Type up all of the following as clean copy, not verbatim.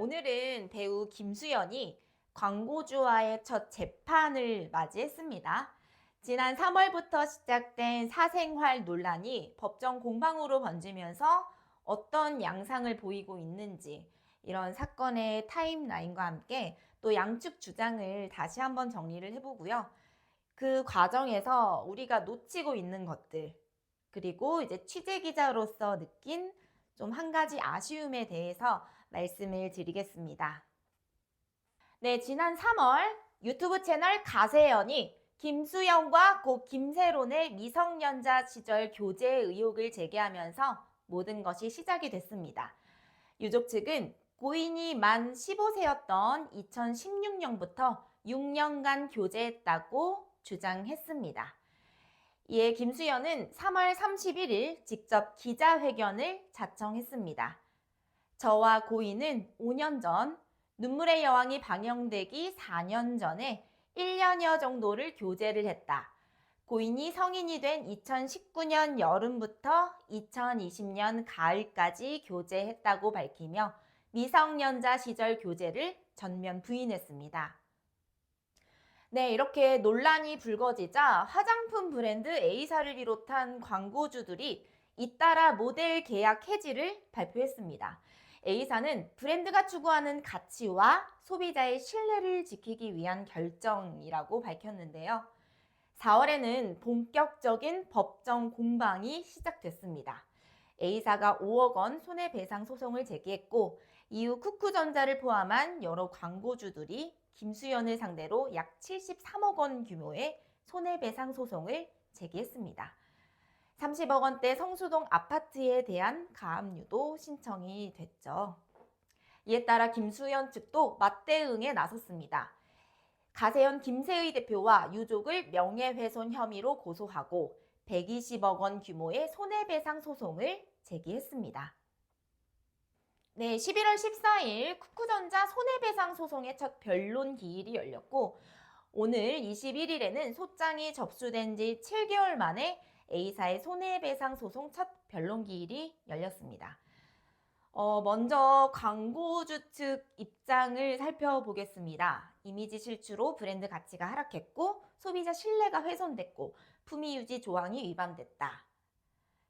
오늘은 배우 김수현이 광고주와의 첫 재판을 맞이했습니다. 지난 3월부터 시작된 사생활 논란이 법정 공방으로 번지면서 어떤 양상을 보이고 있는지 이런 사건의 타임라인과 함께 또 양측 주장을 다시 한번 정리를 해보고요. 그 과정에서 우리가 놓치고 있는 것들, 그리고 이제 취재 기자로서 느낀 좀 한 가지 아쉬움에 대해서 말씀을 드리겠습니다. 네, 지난 3월 유튜브 채널 가세연이 김수영과 고 김세론의 미성년자 시절 교제 의혹을 제기하면서 모든 것이 시작이 됐습니다. 유족 측은 고인이 만 15세였던 2016년부터 6년간 교제했다고 주장했습니다. 이에 김수현은 3월 31일 직접 기자회견을 자청했습니다. 저와 고인은 5년 전, 눈물의 여왕이 방영되기 4년 전에 1년여 정도를 교제를 했다. 고인이 성인이 된 2019년 여름부터 2020년 가을까지 교제했다고 밝히며 미성년자 시절 교제를 전면 부인했습니다. 네, 이렇게 논란이 불거지자 화장품 브랜드 A사를 비롯한 광고주들이 잇따라 모델 계약 해지를 발표했습니다. A사는 브랜드가 추구하는 가치와 소비자의 신뢰를 지키기 위한 결정이라고 밝혔는데요. 4월에는 본격적인 법정 공방이 시작됐습니다. A사가 5억 원 손해배상 소송을 제기했고 이후 쿠쿠전자를 포함한 여러 광고주들이 김수현을 상대로 약 73억 원 규모의 손해배상 소송을 제기했습니다. 30억 원대 성수동 아파트에 대한 가압류도 신청이 됐죠. 이에 따라 김수현 측도 맞대응에 나섰습니다. 가세현 김세의 대표와 유족을 명예훼손 혐의로 고소하고 120억 원 규모의 손해배상 소송을 제기했습니다. 네, 11월 14일 쿠쿠전자 손해배상 소송의 첫 변론 기일이 열렸고 오늘 21일에는 소장이 접수된 지 7개월 만에 A사의 손해배상 소송 첫 변론 기일이 열렸습니다. 먼저 광고주 측 입장을 살펴보겠습니다. 이미지 실추로 브랜드 가치가 하락했고 소비자 신뢰가 훼손됐고 품위 유지 조항이 위반됐다.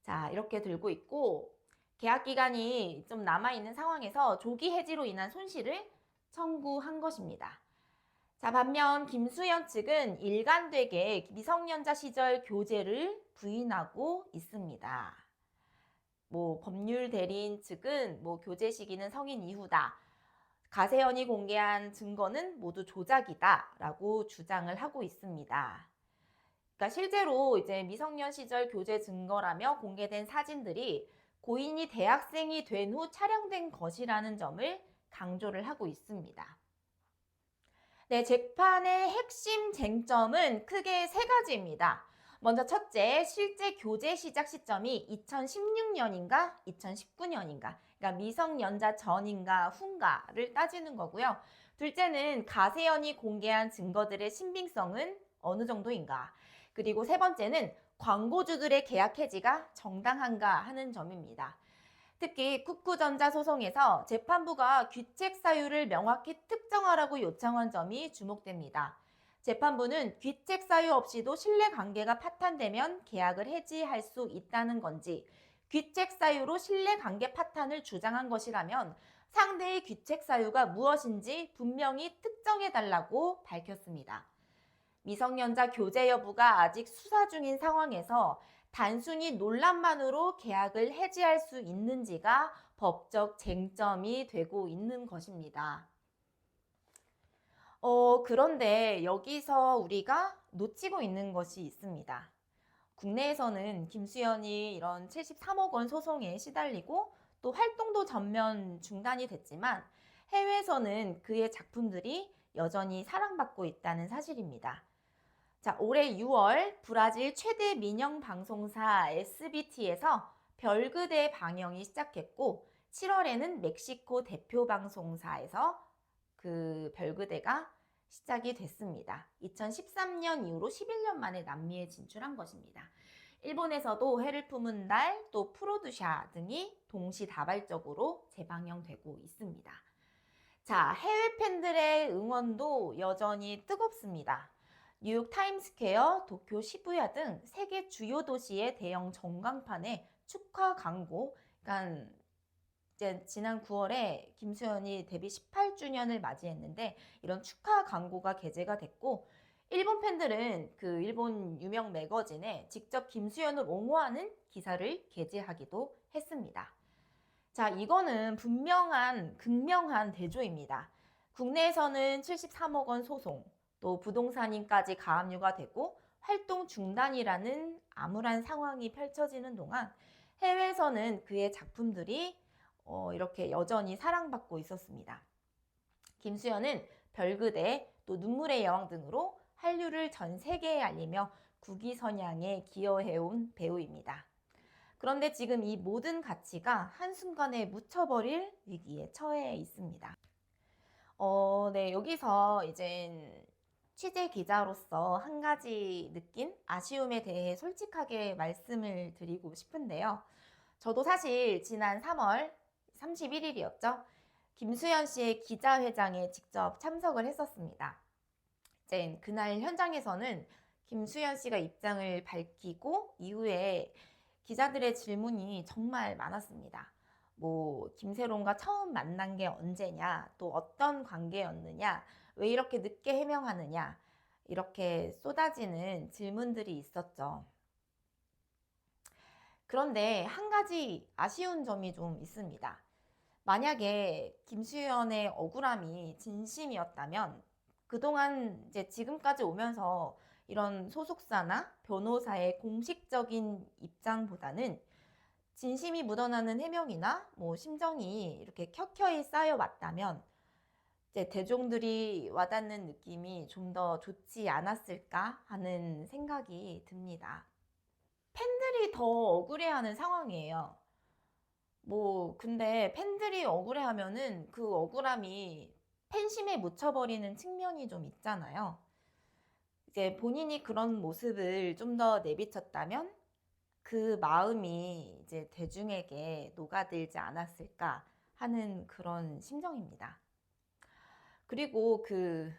자, 이렇게 들고 있고 계약 기간이 좀 남아있는 상황에서 조기 해지로 인한 손실을 청구한 것입니다. 자, 반면 김수현 측은 일관되게 미성년자 시절 교제를 부인하고 있습니다. 법률 대리인 측은 교제 시기는 성인 이후다. 가세현이 공개한 증거는 모두 조작이다. 라고 주장을 하고 있습니다. 그러니까 실제로 이제 미성년 시절 교제 증거라며 공개된 사진들이 고인이 대학생이 된 후 촬영된 것이라는 점을 강조를 하고 있습니다. 네, 재판의 핵심 쟁점은 크게 세 가지입니다. 먼저 첫째, 실제 교제 시작 시점이 2016년인가 2019년인가, 그러니까 미성년자 전인가 후인가를 따지는 거고요. 둘째는 가세연이 공개한 증거들의 신빙성은 어느 정도인가. 그리고 세 번째는 광고주들의 계약 해지가 정당한가 하는 점입니다. 특히 쿠쿠전자 소송에서 재판부가 귀책 사유를 명확히 특정하라고 요청한 점이 주목됩니다. 재판부는 귀책 사유 없이도 신뢰관계가 파탄되면 계약을 해지할 수 있다는 건지, 귀책 사유로 신뢰관계 파탄을 주장한 것이라면 상대의 귀책 사유가 무엇인지 분명히 특정해달라고 밝혔습니다. 미성년자 교제 여부가 아직 수사 중인 상황에서 단순히 논란만으로 계약을 해지할 수 있는지가 법적 쟁점이 되고 있는 것입니다. 그런데 여기서 우리가 놓치고 있는 것이 있습니다. 국내에서는 김수현이 이런 73억 원 소송에 시달리고 또 활동도 전면 중단이 됐지만 해외에서는 그의 작품들이 여전히 사랑받고 있다는 사실입니다. 자, 올해 6월 브라질 최대 민영 방송사 SBT에서 별그대 방영이 시작했고 7월에는 멕시코 대표 방송사에서 그 별그대가 시작이 됐습니다. 2013년 이후로 11년 만에 남미에 진출한 것입니다. 일본에서도 해를 품은 달, 또 프로두샤 등이 동시다발적으로 재방영되고 있습니다. 자, 해외 팬들의 응원도 여전히 뜨겁습니다. 뉴욕 타임스퀘어, 도쿄 시부야 등 세계 주요 도시의 대형 전광판에 축하 광고, 그러니까 이제 지난 9월에 김수현이 데뷔 18주년을 맞이했는데 이런 축하 광고가 게재가 됐고 일본 팬들은 그 일본 유명 매거진에 직접 김수현을 옹호하는 기사를 게재하기도 했습니다. 자, 이거는 극명한 대조입니다. 국내에서는 73억 원 소송, 또 부동산인까지 가압류가 되고 활동 중단이라는 암울한 상황이 펼쳐지는 동안 해외에서는 그의 작품들이 이렇게 여전히 사랑받고 있었습니다. 김수현은 별그대, 또 눈물의 여왕 등으로 한류를 전 세계에 알리며 국위선양에 기여해온 배우입니다. 그런데 지금 이 모든 가치가 한순간에 묻혀버릴 위기에 처해 있습니다. 네, 여기서 이제 취재 기자로서 한 가지 느낀 아쉬움에 대해 솔직하게 말씀을 드리고 싶은데요. 저도 사실 지난 3월 31일이었죠. 김수현 씨의 기자회장에 직접 참석을 했었습니다. 이제 그날 현장에서는 김수현 씨가 입장을 밝히고 이후에 기자들의 질문이 정말 많았습니다. 뭐 김세론과 처음 만난 게 언제냐, 또 어떤 관계였느냐, 왜 이렇게 늦게 해명하느냐, 이렇게 쏟아지는 질문들이 있었죠. 그런데 한 가지 아쉬운 점이 좀 있습니다. 만약에 김수현의 억울함이 진심이었다면 그동안 이제 지금까지 오면서 이런 소속사나 변호사의 공식적인 입장보다는 진심이 묻어나는 해명이나 뭐 심정이 이렇게 켜켜이 쌓여왔다면 이제 대중들이 와닿는 느낌이 좀 더 좋지 않았을까 하는 생각이 듭니다. 팬들이 더 억울해하는 상황이에요. 뭐 근데 팬들이 억울해하면은 그 억울함이 팬심에 묻혀버리는 측면이 좀 있잖아요. 이제 본인이 그런 모습을 좀 더 내비쳤다면 그 마음이 이제 대중에게 녹아들지 않았을까 하는 그런 심정입니다. 그리고 그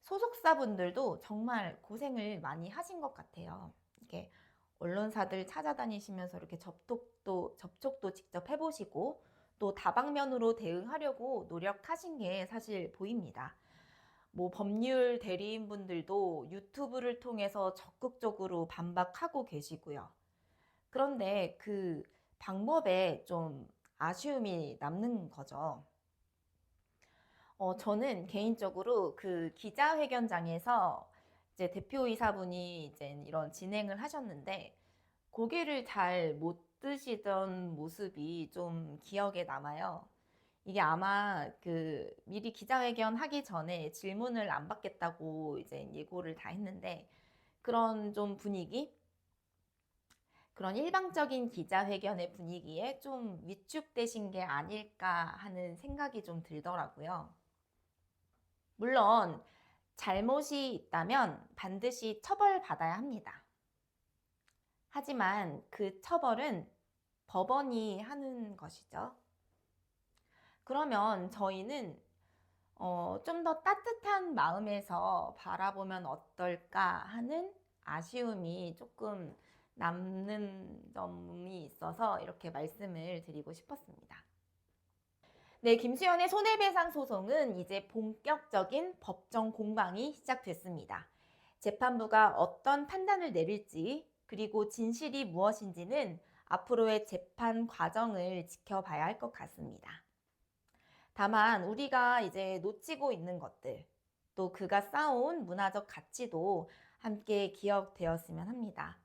소속사분들도 정말 고생을 많이 하신 것 같아요. 이게 언론사들 찾아다니시면서 이렇게 접촉도 직접 해보시고 또 다방면으로 대응하려고 노력하신 게 사실 보입니다. 뭐 법률 대리인분들도 유튜브를 통해서 적극적으로 반박하고 계시고요. 그런데 그 방법에 좀 아쉬움이 남는 거죠. 저는 개인적으로 그 기자회견장에서 이제 대표이사분이 이제 이런 진행을 하셨는데 고개를 잘 못 드시던 모습이 좀 기억에 남아요. 이게 아마 그 미리 기자회견 하기 전에 질문을 안 받겠다고 이제 예고를 다 했는데 그런 좀 분위기, 그런 일방적인 기자회견의 분위기에 좀 위축되신 게 아닐까 하는 생각이 좀 들더라고요. 물론 잘못이 있다면 반드시 처벌받아야 합니다. 하지만 그 처벌은 법원이 하는 것이죠. 그러면 저희는 좀 더 따뜻한 마음에서 바라보면 어떨까 하는 아쉬움이 조금 남는 점이 있어서 이렇게 말씀을 드리고 싶었습니다. 네, 김수현의 손해배상 소송은 이제 본격적인 법정 공방이 시작됐습니다. 재판부가 어떤 판단을 내릴지 그리고 진실이 무엇인지는 앞으로의 재판 과정을 지켜봐야 할 것 같습니다. 다만 우리가 이제 놓치고 있는 것들, 또 그가 쌓아온 문화적 가치도 함께 기억되었으면 합니다.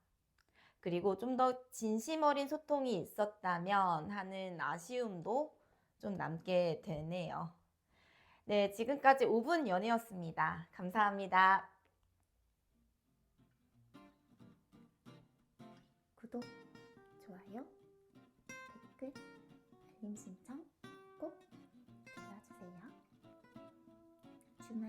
그리고 좀 더 진심 어린 소통이 있었다면 하는 아쉬움도 좀 남게 되네요. 네, 지금까지 5분 연애였습니다. 감사합니다. 구독, 좋아요, 댓글, 알림 신청 꼭 눌러주세요. 주말